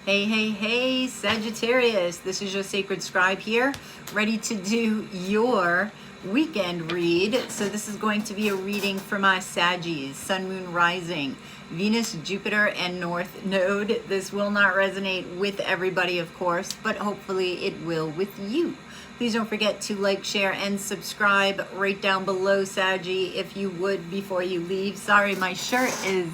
Hey, hey, hey, Sagittarius. This is your sacred scribe here, ready to do your weekend read. So this is going to be a reading for my Saggies, Sun, Moon, Rising, Venus, Jupiter, and North Node. This will not resonate with everybody, of course, but hopefully it will with you. Please don't forget to like, share, and subscribe right down below, Saggy, if you would, before you leave. Sorry, my shirt is...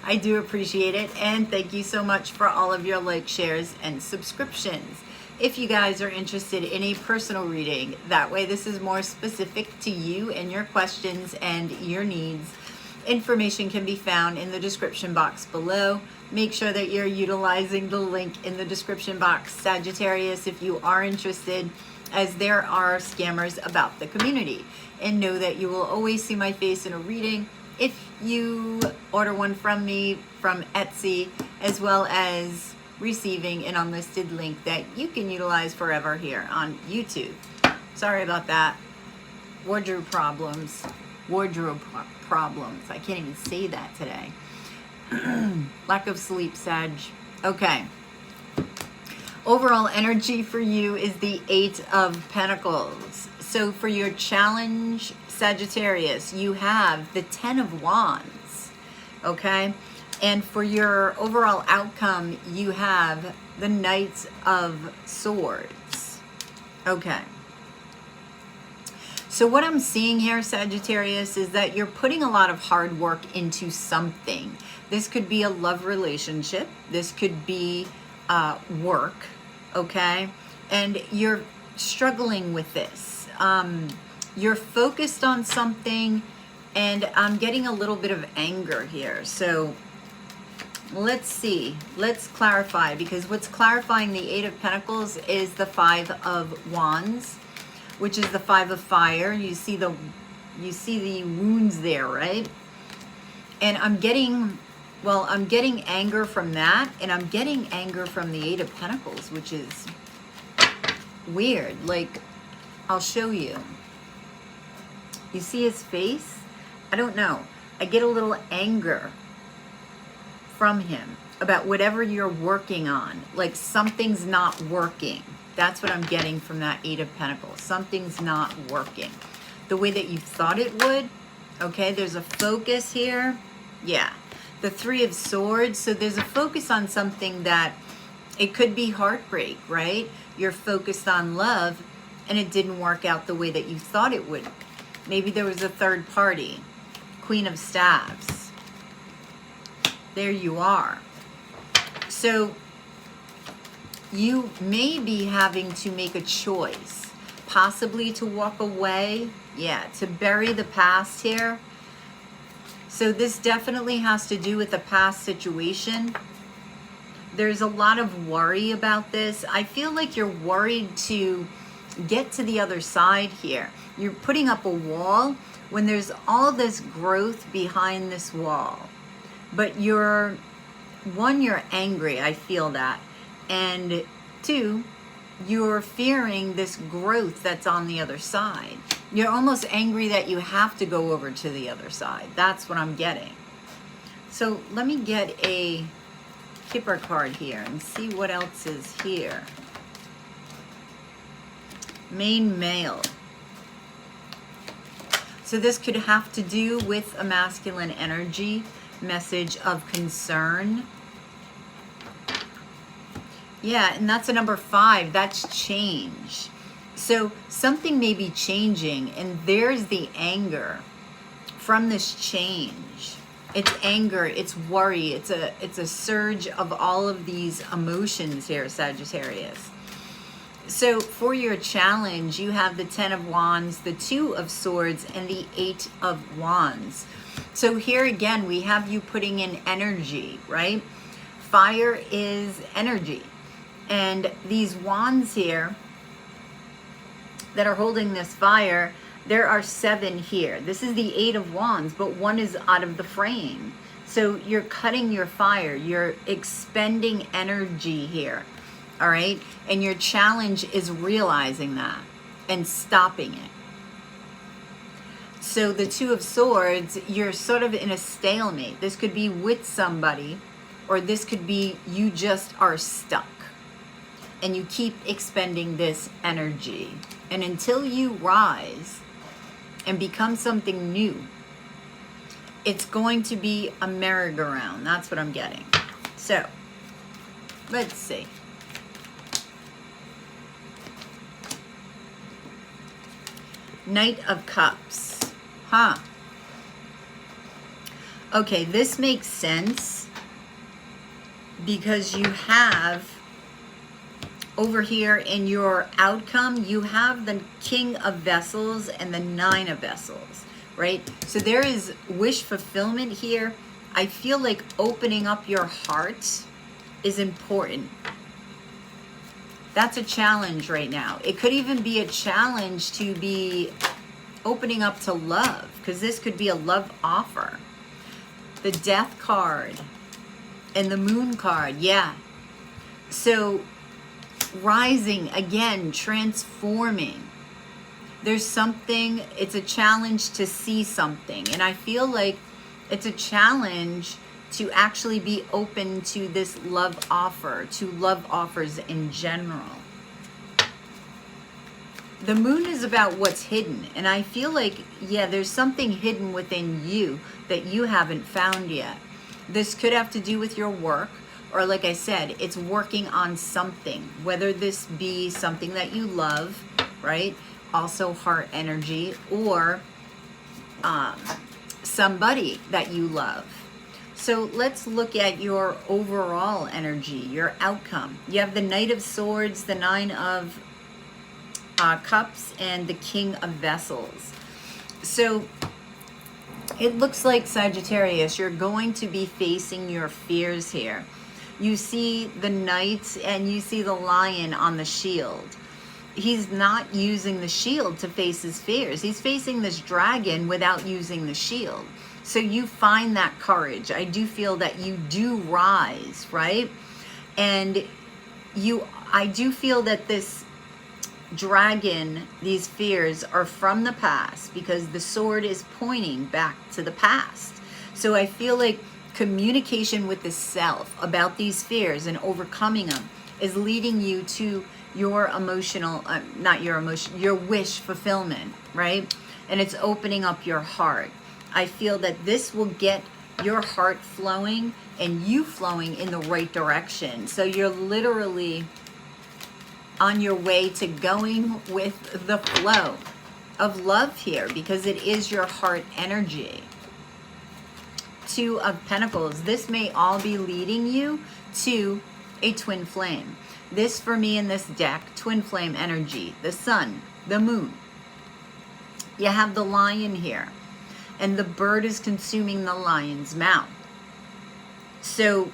I do appreciate it, and thank you so much for all of your likes, shares, and subscriptions. If you guys are interested in a personal reading, that way this is more specific to you and your questions and your needs, information can be found in the description box below. Make sure that you're utilizing the link in the description box, Sagittarius, if you are interested, as there are scammers about the community. And know that you will always see my face in a reading if you order one from me from Etsy, as well as receiving an unlisted link that you can utilize forever here on YouTube. Sorry about that. Wardrobe problems. I can't even say that today. Lack of sleep, Sag. Okay. Overall energy for you is the 8 of Pentacles. So for your challenge, Sagittarius, you have the 10 of Wands, okay? And for your overall outcome, you have the Knight of Swords, okay? So what I'm seeing here, Sagittarius, is that you're putting a lot of hard work into something. This could be a love relationship. This could be work, okay? And you're struggling with this. You're focused on something, and I'm getting a little bit of anger here. So let's see. Let's clarify, because what's clarifying the 8 of Pentacles is the 5 of Wands, which is the 5 of Fire. You see the wounds there, right? And I'm getting anger from that, and I'm getting anger from the 8 of Pentacles, which is weird. Like, I'll show you. You see his face? I don't know. I get a little anger from him about whatever you're working on. Like something's not working. That's what I'm getting from that 8 of Pentacles. Something's not working the way that you thought it would. Okay, there's a focus here. Yeah. The 3 of Swords. So there's a focus on something that it could be heartbreak, right? You're focused on love and it didn't work out the way that you thought it would. Maybe there was a third party. Queen of Staves. There you are. So you may be having to make a choice, possibly to walk away. Yeah, to bury the past here. So this definitely has to do with the past situation. There's a lot of worry about this. I feel like you're worried to get to the other side here. You're putting up a wall when there's all this growth behind this wall. But you're angry, I feel that. And 2, you're fearing this growth that's on the other side. You're almost angry that you have to go over to the other side. That's what I'm getting. So let me get a Kipper card here and see what else is here. Main male. So this could have to do with a masculine energy, message of concern. Yeah, and that's a number 5. That's change. So something may be changing, and there's the anger from this change. It's anger, it's worry, it's a surge of all of these emotions here, Sagittarius. So for your challenge, you have the 10 of Wands, the 2 of Swords, and the 8 of Wands. So here again, we have you putting in energy, right? Fire is energy. And these wands here that are holding this fire, there are 7 here. This is the 8 of Wands, but 1 is out of the frame. So you're cutting your fire. You're expending energy here. All right, and your challenge is realizing that and stopping it. So the 2 of Swords, you're sort of in a stalemate. This could be with somebody, or this could be you just are stuck and you keep expending this energy. And until you rise and become something new, it's going to be a merry-go-round. That's what I'm getting. So, let's see. Knight of Cups. Huh. Okay, this makes sense because you have over here in your outcome, you have the King of Vessels and the Nine of Vessels, right? So there is wish fulfillment here. I feel like opening up your heart is important. That's a challenge right now. It could even be a challenge to be opening up to love, because this could be a love offer. The Death card and the Moon card, yeah. So rising again, transforming. There's something, it's a challenge to see something. And I feel like it's a challenge to actually be open to this love offer, to love offers in general. The Moon is about what's hidden. And I feel like, yeah, there's something hidden within you that you haven't found yet. This could have to do with your work, or like I said, it's working on something, whether this be something that you love, right? Also heart energy, or somebody that you love. So let's look at your overall energy, your outcome. You have the Knight of Swords, the Nine of Cups, and the King of Vessels. So it looks like, Sagittarius, you're going to be facing your fears here. You see the Knight and you see the Lion on the shield. He's not using the shield to face his fears. He's facing this dragon without using the shield. So you find that courage. I do feel that you do rise, right? And I do feel that this dragon, these fears are from the past, because the sword is pointing back to the past. So I feel like communication with the self about these fears and overcoming them is leading you to your emotional, your wish fulfillment, right? And it's opening up your heart. I feel that this will get your heart flowing and you flowing in the right direction. So you're literally on your way to going with the flow of love here, because it is your heart energy. Two of Pentacles. This may all be leading you to a twin flame. This, for me in this deck, twin flame energy, the sun, the moon. You have the lion here, and the bird is consuming the lion's mouth. So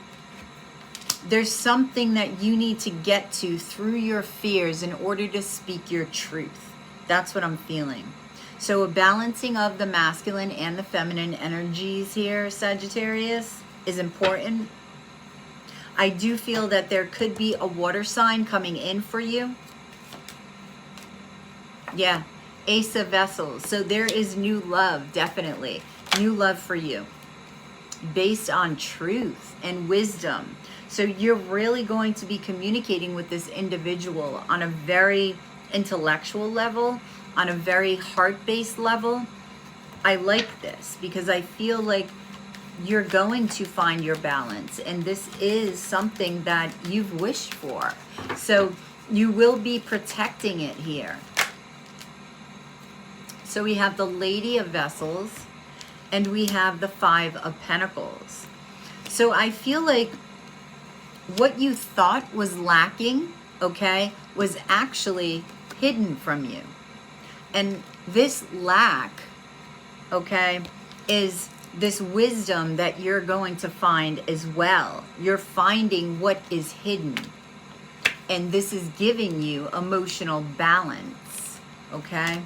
there's something that you need to get to through your fears in order to speak your truth. That's what I'm feeling. So a balancing of the masculine and the feminine energies here, Sagittarius, is important. I do feel that there could be a water sign coming in for you. Yeah, Ace of Vessels. So there is new love, definitely. New love for you, based on truth and wisdom. So you're really going to be communicating with this individual on a very intellectual level, on a very heart-based level. I like this because I feel like you're going to find your balance, and this is something that you've wished for. So you will be protecting it here. So we have the Lady of Vessels and we have the Five of Pentacles. So I feel like what you thought was lacking, okay, was actually hidden from you. And this lack, okay, is this wisdom that you're going to find as well. You're finding what is hidden. And this is giving you emotional balance, okay?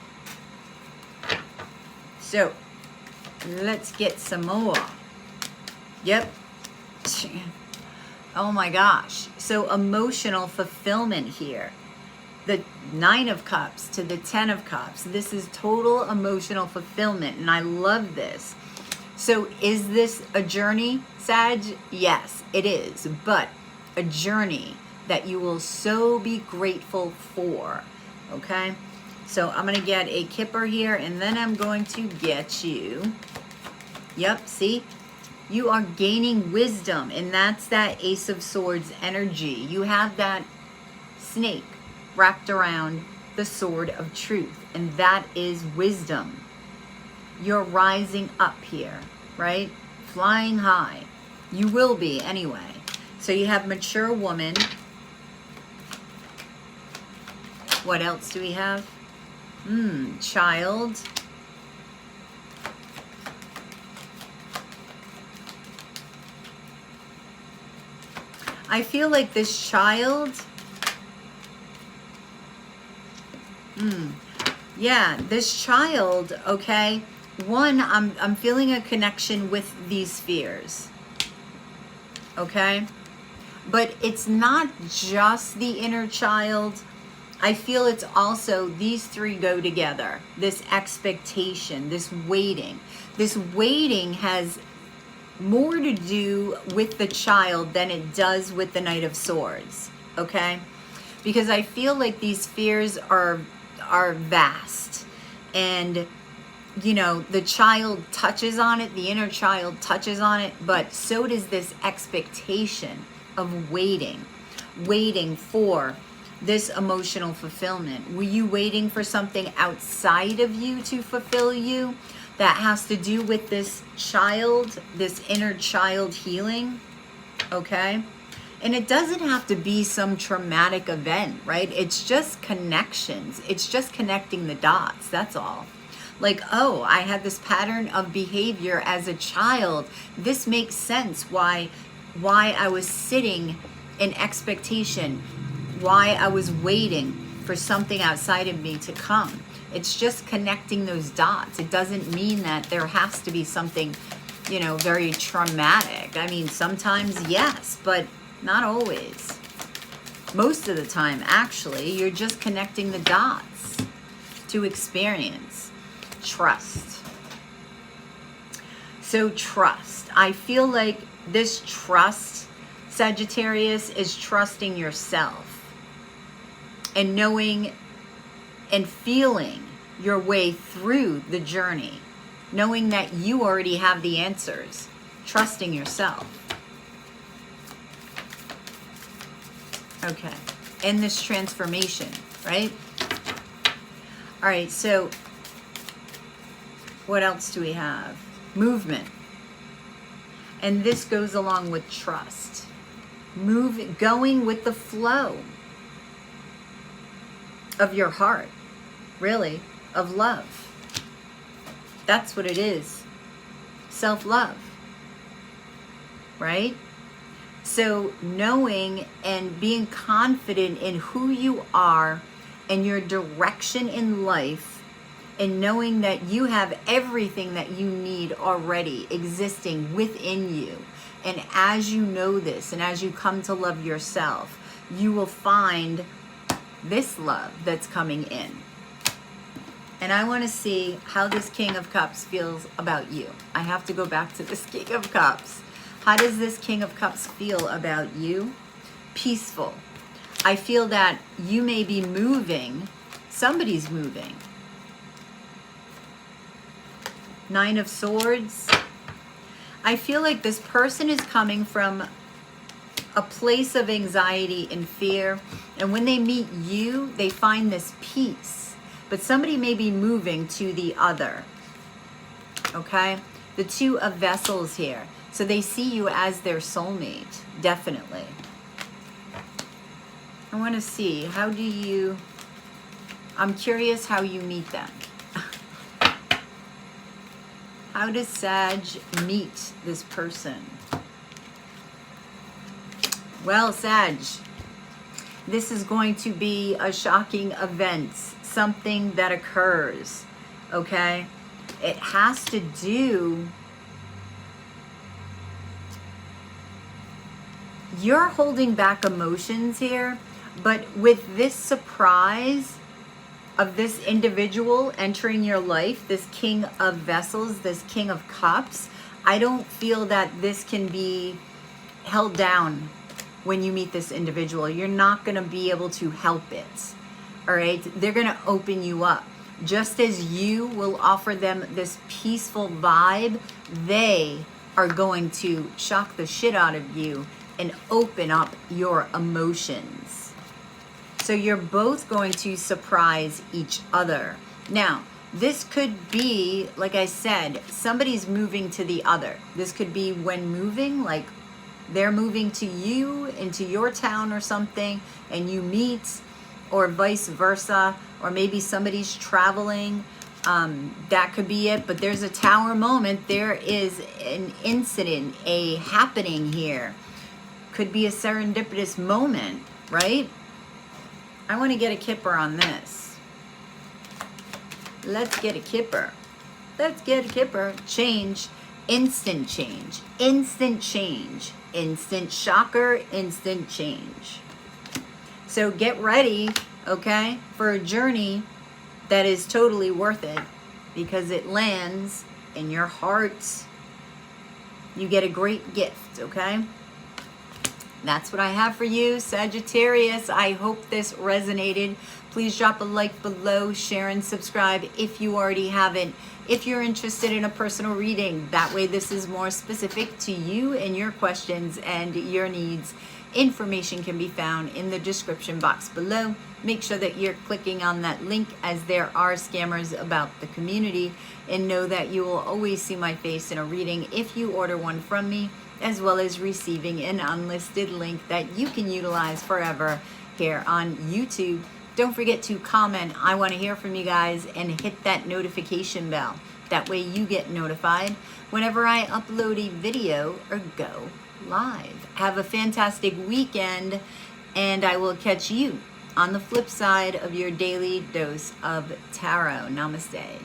So, let's get some more. Yep. Oh my gosh. So emotional fulfillment here. The Nine of Cups to the Ten of Cups. This is total emotional fulfillment, and I love this. So is this a journey, Sag? Yes, it is, but a journey that you will so be grateful for, okay? So I'm going to get a kipper here, and then I'm going to get you, yep, see? You are gaining wisdom, and that's that Ace of Swords energy. You have that snake wrapped around the sword of truth, and that is wisdom. You're rising up here, right? Flying high. You will be anyway. So you have mature woman. What else do we have? Child. I feel like this child, yeah, this child, okay, one, I'm feeling a connection with these spheres, okay, but it's not just the inner child. I feel it's also, these three go together, this expectation, this waiting. This waiting has more to do with the child than it does with the Knight of Swords, okay? Because I feel like these fears are vast, and you know, the child touches on it, the inner child touches on it, but so does this expectation of waiting for this emotional fulfillment. Were you waiting for something outside of you to fulfill you that has to do with this child, this inner child healing? Okay? And it doesn't have to be some traumatic event, right? It's just connections. It's just connecting the dots. That's all. Like, oh, I had this pattern of behavior as a child. This makes sense why I was sitting in expectation, why I was waiting for something outside of me to come. It's just connecting those dots. It doesn't mean that there has to be something, you know, very traumatic. I mean, sometimes yes, but not always. Most of the time, actually, you're just connecting the dots to experience trust. So trust. I feel like this trust, Sagittarius, is trusting yourself and knowing and feeling your way through the journey, knowing that you already have the answers, trusting yourself. Okay, in this transformation, right? All right, so what else do we have? Movement. And this goes along with trust. Going with the flow of your heart, really, of love. That's what it is. Self-love, right? So knowing and being confident in who you are and your direction in life, and knowing that you have everything that you need already existing within you. And as you know this, and as you come to love yourself, you will find this love that's coming in. And I want to see how this King of Cups feels about you. I have to go back to this King of Cups. How does this King of Cups feel about you? Peaceful. I feel that you may be moving. Somebody's moving. Nine of Swords. I feel like this person is coming from a place of anxiety and fear. And when they meet you, they find this peace. But somebody may be moving to the other. Okay? The Two of Vessels here. So they see you as their soulmate. Definitely. I want to see, how do you... I'm curious how you meet them. How does Sag meet this person? Well, Sag, this is going to be a shocking event, something that occurs, okay? It has to do... You're holding back emotions here, but with this surprise of this individual entering your life, this King of Vessels, this King of Cups, I don't feel that this can be held down when you meet this individual. You're not going to be able to help it. All right? They're going to open you up. Just as you will offer them this peaceful vibe, they are going to shock the shit out of you and open up your emotions. So you're both going to surprise each other. Now, this could be, like I said, somebody's moving to the other. This could be when moving, like they're moving to you, into your town or something, and you meet, or vice versa, or maybe somebody's traveling. That could be it, but there's a tower moment. There is an incident, a happening here. Could be a serendipitous moment, right? I want to get a kipper on this. Let's get a kipper. Let's get a kipper. Change, instant change, instant change, instant shocker, instant change. So get ready, okay, for a journey that is totally worth it, because it lands in your heart. You get a great gift, okay? That's what I have for you, Sagittarius. I hope this resonated. Please drop a like below, share and subscribe if you already haven't. If you're interested in a personal reading, that way this is more specific to you and your questions and your needs. Information can be found in the description box below. Make sure that you're clicking on that link, as there are scammers about the community, and know that you will always see my face in a reading if you order one from me, as well as receiving an unlisted link that you can utilize forever here on YouTube. Don't forget to comment. I want to hear from you guys, and hit that notification bell. That way you get notified whenever I upload a video or go live. Have a fantastic weekend, and I will catch you on the flip side of your daily dose of tarot. Namaste.